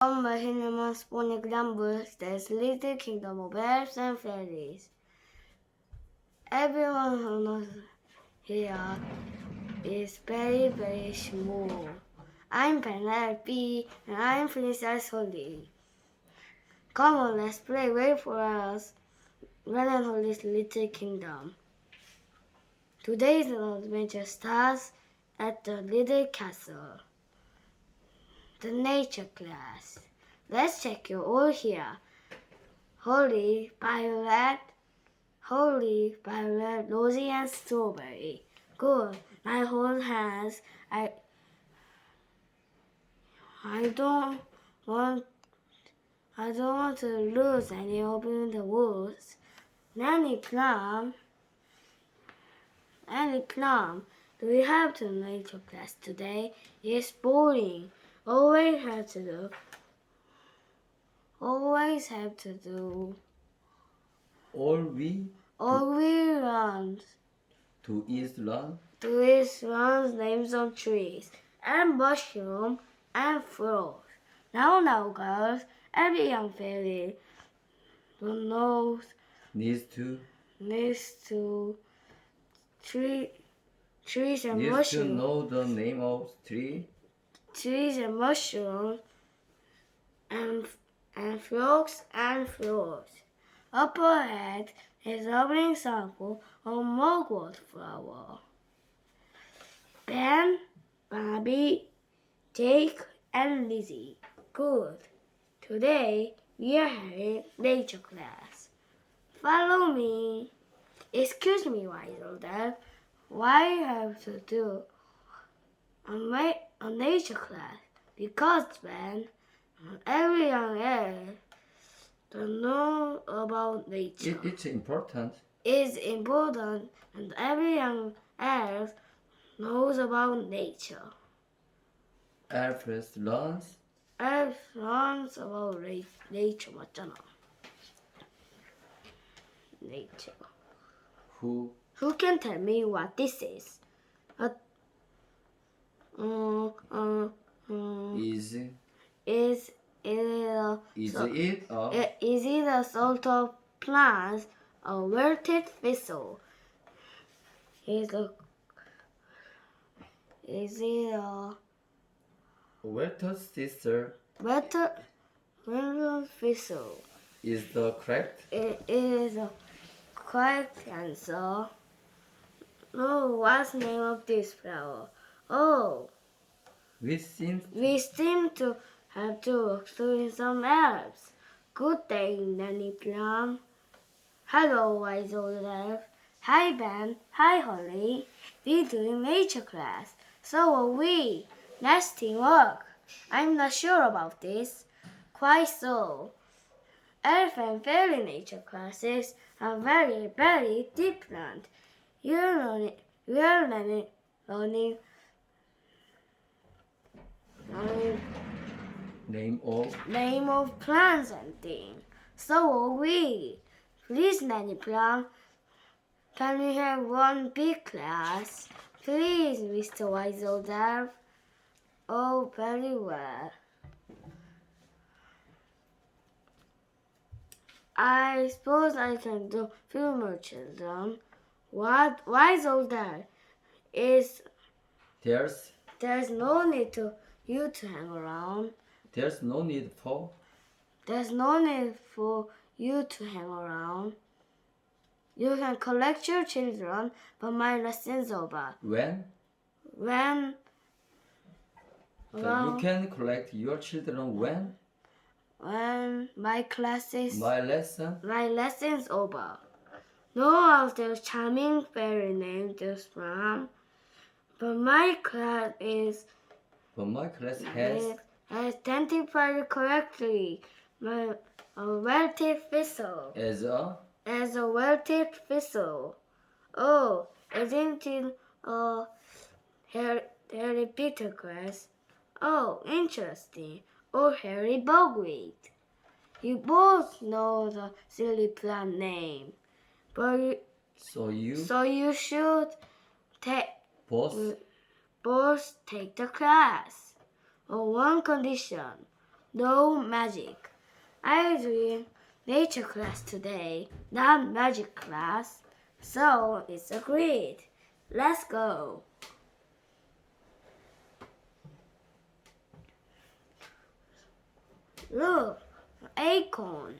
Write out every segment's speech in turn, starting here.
My cinnamon spawning grumbles, there's little kingdom of elves and fairies. Everyone who knows here is very, very small. I'm Penelope and I'm Princess Holly. Come on, let's play. Wait for us. Run and Holly's little kingdom. Today's adventure starts at the little castle. The nature class. Let's check you all here. Holly, Violet, Rosie, and Strawberry. Good. I hold hands. I don't want to lose any of you in the woods. Nanny Plum, do we have to nature class today? It's boring. Always have to do. All we runs. to is run. To is runs names of trees and mushroom and fruit. Now, girls, every young fairy knows Needs to trees and needs mushrooms. to know the name of tree. Trees and mushrooms and frogs and fruits. Up ahead is a opening sample of mugwort flower. Ben, Bobby, Jake, and Lizzie. Good. Today we are having nature class. Follow me. Excuse me, wise old elf. Why have to do a nature class? Because Ben, every young elf don't know about nature. It's important. It's important, and every young elf knows about nature. Elf learns about nature 맞잖아. Nature. Who can tell me what this is? is Is it a sort of plant, a wilted thistle? Is it a Welter sister wilted thistle? is the correct. It is a correct answer. No, what's the name of this flower? Oh, We seem to have to work through some elves. Good day, Nanny Plum. Hello, wise old elf. Hi, Ben. Hi, Holly. We're doing nature class. So are we. Nice teamwork. I'm not sure about this. Quite so. Elf and fairy nature classes are very, very different. We are learning name of plants and things. So are we. Please, Nanny Plum, can we have one big class? Please, Mr. Wise Old Elf. Oh, very well. I suppose I can do few more children. What? Wise Old Elf is... There's no need to you to hang around. There's no need for you to hang around. You can collect your children, but my lesson's over. When you can collect your children when my lesson's over. No other charming fairy named this from, but my class has identified correctly a wilted thistle. As a wilted thistle. Oh, isn't it a hairy bitter grass? Oh, interesting. Or hairy bogweed. You both know the silly plant name, but so you should both take the class on one condition. No magic. I'm doing nature class today, not magic class. So it's agreed. Let's go. Look, acorn.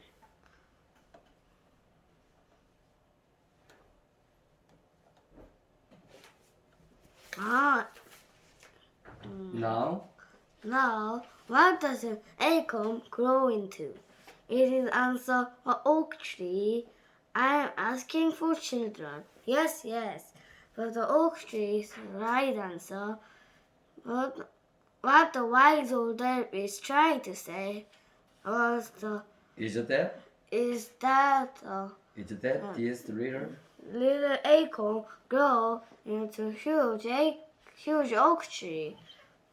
Ah, Now, now, what does an acorn grow into? It is answer an oak tree. I am asking for children. Yes, yes. But the oak tree is the right answer. But what the wise old elf is trying to say was is that is that the this little? little acorn grow into huge oak tree.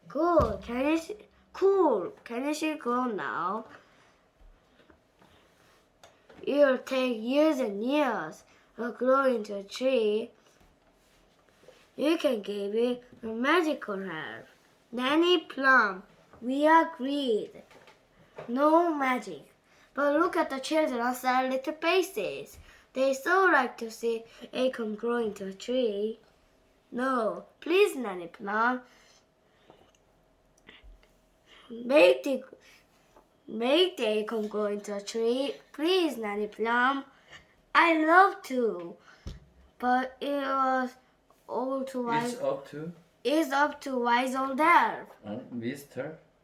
Cool. Can you see grow now? It'll take years and years to grow into a tree. You can give it a magical herb. Nanny Plum, we agreed. No magic. But look at the children's sad little faces. They so like to see acorn grow into a tree. No, please, Nanny Plum. Make the acorn grow into a tree. Please, Nanny Plum. I love to. But it was all too wise. It's up to wise old elf.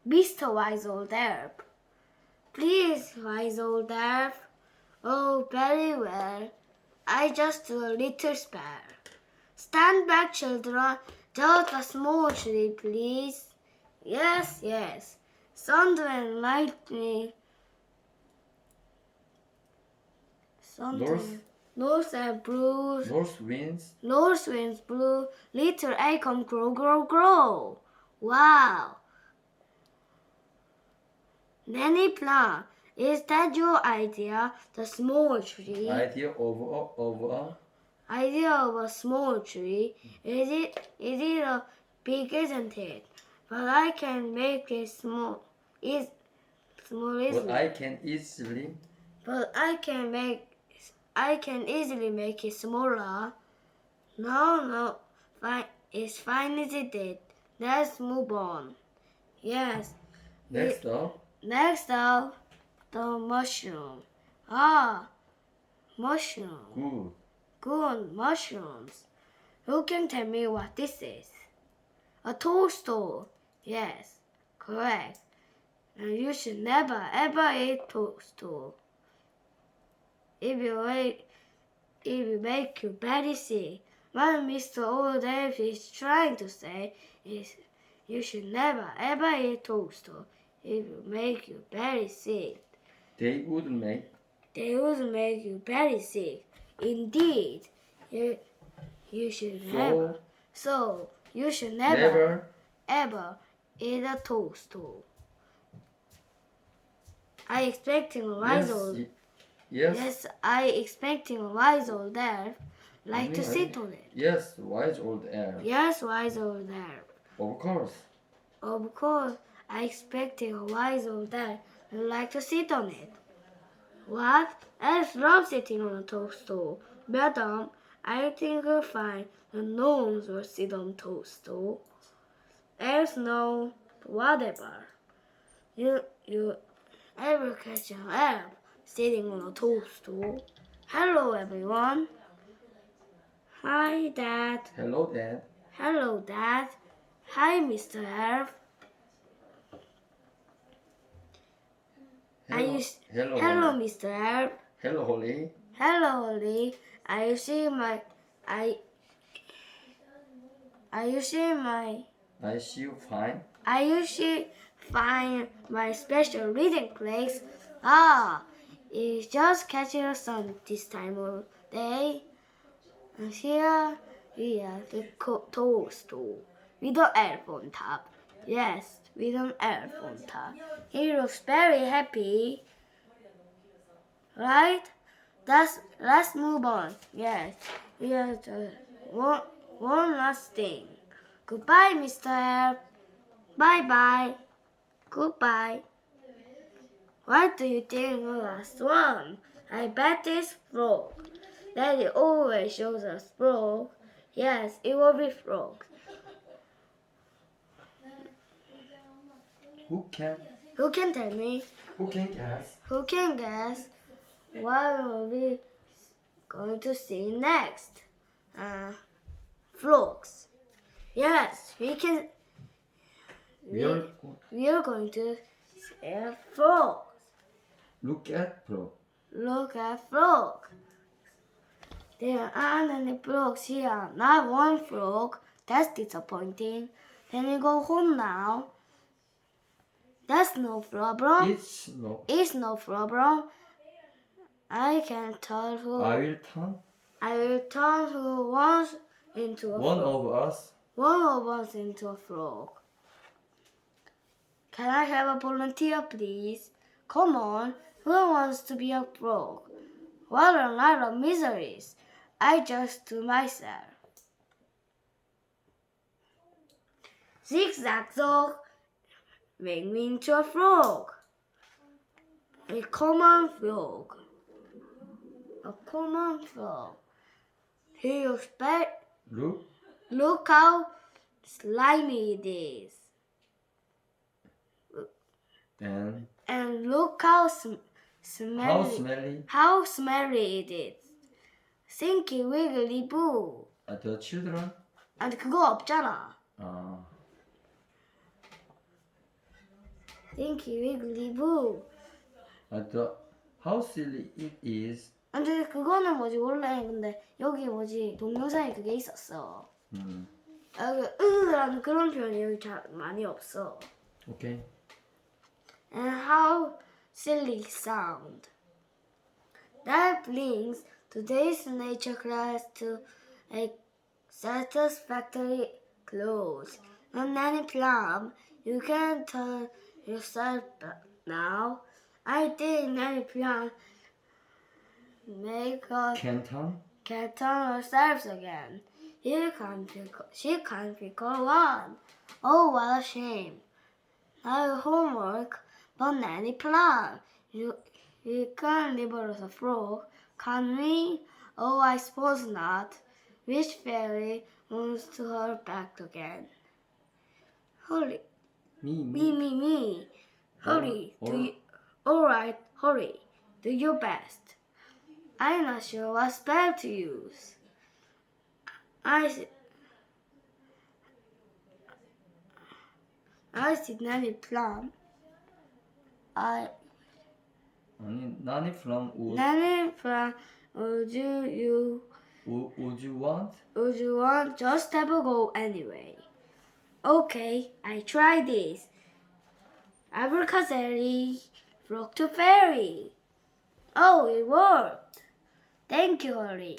Mr. Wise Old Elf. Please, wise old elf. Oh, very well. I just do a little spell. Stand back, children. Just a small tree, please. Yes, yes. Thunder and lightning. Thunder. North and blue. North winds blew. Little acorn grow. Wow. Nanny Plum, is that your idea? The small tree. Idea of A small tree. Is it a big, isn't it? But I can make it small. Is small, isn't But it? I can easily make it smaller. No. Fine. It's fine as it did. Let's move on. Yes. Next up, the mushroom. Ah, mushroom. Good mushrooms. Who can tell me what this is? A toadstool. Yes, correct. And you should never ever eat toadstool. It will make you very sick. What Mr. Old Elf is trying to say is you should never ever eat toadstool. It will make you very sick. They would make you very sick. Indeed, you should never. So you should never ever eat a toadstool. I expecting a wise old. Yes, I expecting a wise old elf like to sit on it. Yes, wise old elf. Yes, wise old elf. Of course. Of course, I expecting a wise old elf like to sit on it. What? Elves love sitting on a toadstool. Madam, I think you'll find that no one will sit on toadstool. Elves know whatever. You ever catch an elf sitting on a toadstool? Hello, everyone. Hi, Dad. Hello, Dad. Hello, Dad. Hi, Mr. Elf. Hello, Mr. Elf. Hello, Holly. Hello, Holly. Are you seeing my? Are you seeing my? I see you fine. Are you find my special reading place? Ah, it's just catching the sun this time of day. And here we are the toadstool with an elf on top. Yes, with an elf on top. He looks very happy. Right? Let's move on. Yes, here's one last thing. Goodbye, Mr. Elf. Bye-bye. Goodbye. What do you think the last one? I bet it's frog. Daddy always shows us frog. Yes, it will be frog. Who can Tell me? who can guess? Who can guess what are we going to see next? Frogs. Yes, we can. We are We are going to see a frog. look at frog. Look at frog. There aren't any frogs here. Not one frog. That's disappointing. Can we go home now? That's no problem. It's no problem. I can turn who I will turn I will turn who wants into a one frog. of us. One of us into a frog. Can I have a volunteer, please? Come on, who wants to be a frog? What a lot of miseries. I just do myself. Zigzag zog, make me into a frog. A common frog. A common frog. Here you expect. Look how slimy it is. And look how smelly. How smelly it is. Stinky wiggly boo. The children? 근데 그거 없잖아. Stinky wiggly boo. How silly it is. 근데 그거는 뭐지 원래 근데 여기 뭐지 동영상에 그게 있었어. 라는 그런 표현이 여기 잘 많이 없어. Okay. And how silly sound. That brings today's nature class to a satisfactory close. And Nanny Plum, you can turn yourself back now. I think Nanny Plum can turn herself again. She can't recall one. Oh, what a shame. Now homework, but Nanny Plum, you can't liberate us a frog, can we? Oh, I suppose not. Which fairy wants to her back again? Hurry. Me. Hurry. Alright, hurry. Do your best. I'm not sure what spell to use. I see Nanny Plum. Nanny Plum would you want? Would you want? Just have a go anyway. Okay, I try this. Abracadabra, frog to fairy. Oh, it worked. Thank you, Hurry.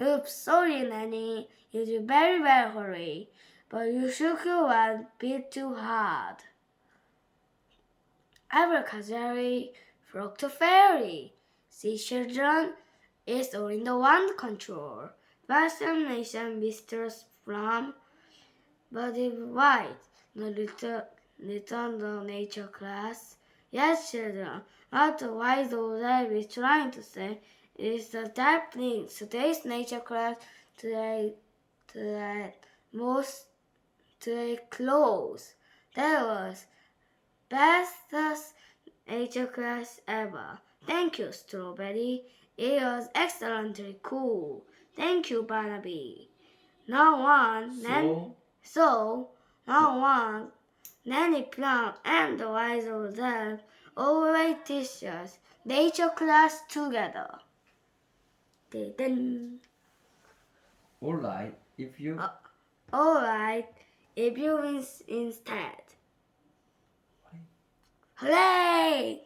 Oops, sorry, Nanny. You did very well, Hurry. But you shook your one bit too hard. Abracadabra, frog to fairy. See, children, it's all in the wand control. Fascination, Mr. Plum. But if white, no return the nature class. Yes, children, what the wise old Dad is trying to say is that brings today's nature class to a close. That was bestest nature class ever. Thank you, Strawberry. It was excellently cool. Thank you, Barnaby. Now on, Nanny Plum and the wise old dad always teach us nature class together. Alright, if you instead. Hooray!